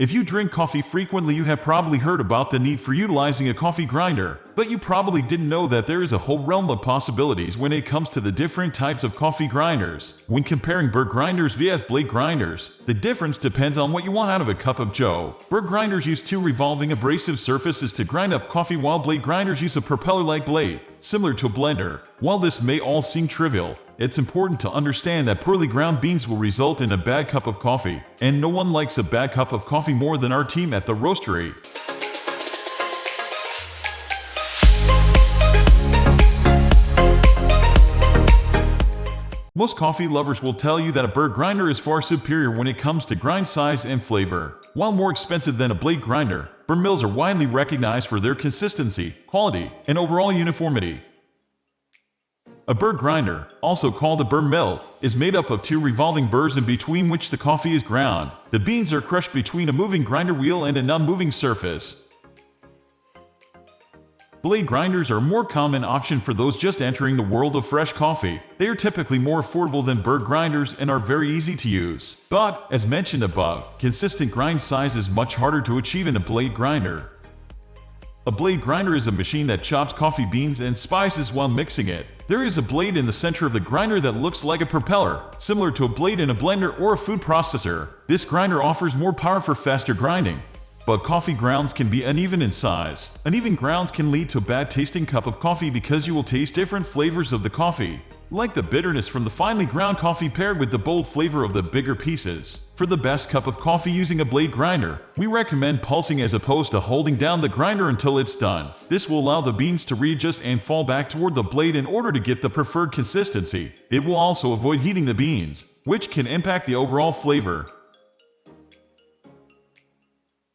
If you drink coffee frequently, you have probably heard about the need for utilizing a coffee grinder, but you probably didn't know that there is a whole realm of possibilities when it comes to the different types of coffee grinders. When comparing Burr grinders vs blade grinders, the difference depends on what you want out of a cup of joe. Burr grinders use two revolving abrasive surfaces to grind up coffee, while blade grinders use a propeller-like blade, similar to a blender. While this may all seem trivial, it's important to understand that poorly ground beans will result in a bad cup of coffee, and no one likes a bad cup of coffee more than our team at the roastery. Most coffee lovers will tell you that a Burr grinder is far superior when it comes to grind size and flavor. While more expensive than a blade grinder, Burr mills are widely recognized for their consistency, quality, and overall uniformity. A Burr grinder, also called a Burr mill, is made up of two revolving burrs in between which the coffee is ground. The beans are crushed between a moving grinder wheel and a non-moving surface. Blade grinders are a more common option for those just entering the world of fresh coffee. They are typically more affordable than Burr grinders and are very easy to use. But, as mentioned above, consistent grind size is much harder to achieve in a blade grinder. A blade grinder is a machine that chops coffee beans and spices while mixing it. There is a blade in the center of the grinder that looks like a propeller, similar to a blade in a blender or a food processor. This grinder offers more power for faster grinding. But coffee grounds can be uneven in size. Uneven grounds can lead to a bad tasting cup of coffee because you will taste different flavors of the coffee, like the bitterness from the finely ground coffee paired with the bold flavor of the bigger pieces. For the best cup of coffee using a blade grinder, we recommend pulsing as opposed to holding down the grinder until it's done. This will allow the beans to readjust and fall back toward the blade in order to get the preferred consistency. It will also avoid heating the beans, which can impact the overall flavor.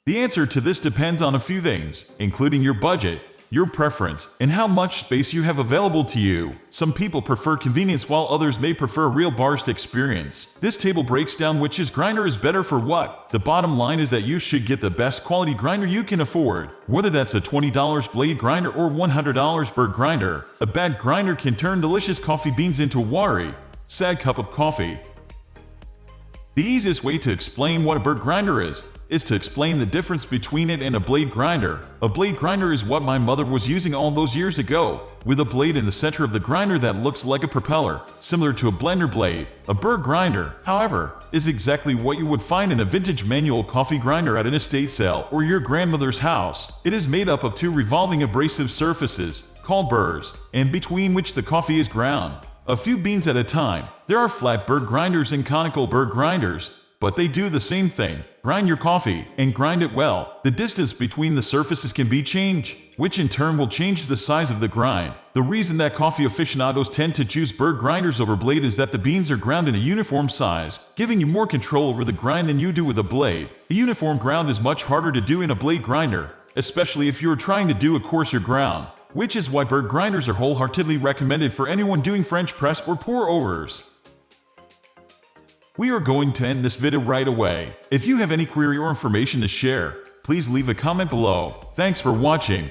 The answer to this depends on a few things, including your budget, your preference, and how much space you have available to you. Some people prefer convenience while others may prefer a real barista experience. This table breaks down which grinder is better for what. The bottom line is that you should get the best quality grinder you can afford. Whether that's a $20 blade grinder or $100 Burr grinder, a bad grinder can turn delicious coffee beans into a watery, sad cup of coffee. The easiest way to explain what a Burr grinder is to explain the difference between it and a blade grinder. A blade grinder is what my mother was using all those years ago, with a blade in the center of the grinder that looks like a propeller, similar to a blender blade. A Burr grinder, however, is exactly what you would find in a vintage manual coffee grinder at an estate sale or your grandmother's house. It is made up of two revolving abrasive surfaces, called burrs, and between which the coffee is ground a few beans at a time. There are flat Burr grinders and conical Burr grinders, but they do the same thing. Grind your coffee and grind it well. The distance between the surfaces can be changed, which in turn will change the size of the grind. The reason that coffee aficionados tend to choose Burr grinders over blade is that the beans are ground in a uniform size, giving you more control over the grind than you do with a blade. A uniform ground is much harder to do in a blade grinder, especially if you are trying to do a coarser ground, which is why Burr grinders are wholeheartedly recommended for anyone doing French press or pour-overs. We are going to end this video right away. If you have any query or information to share, please leave a comment below. Thanks for watching.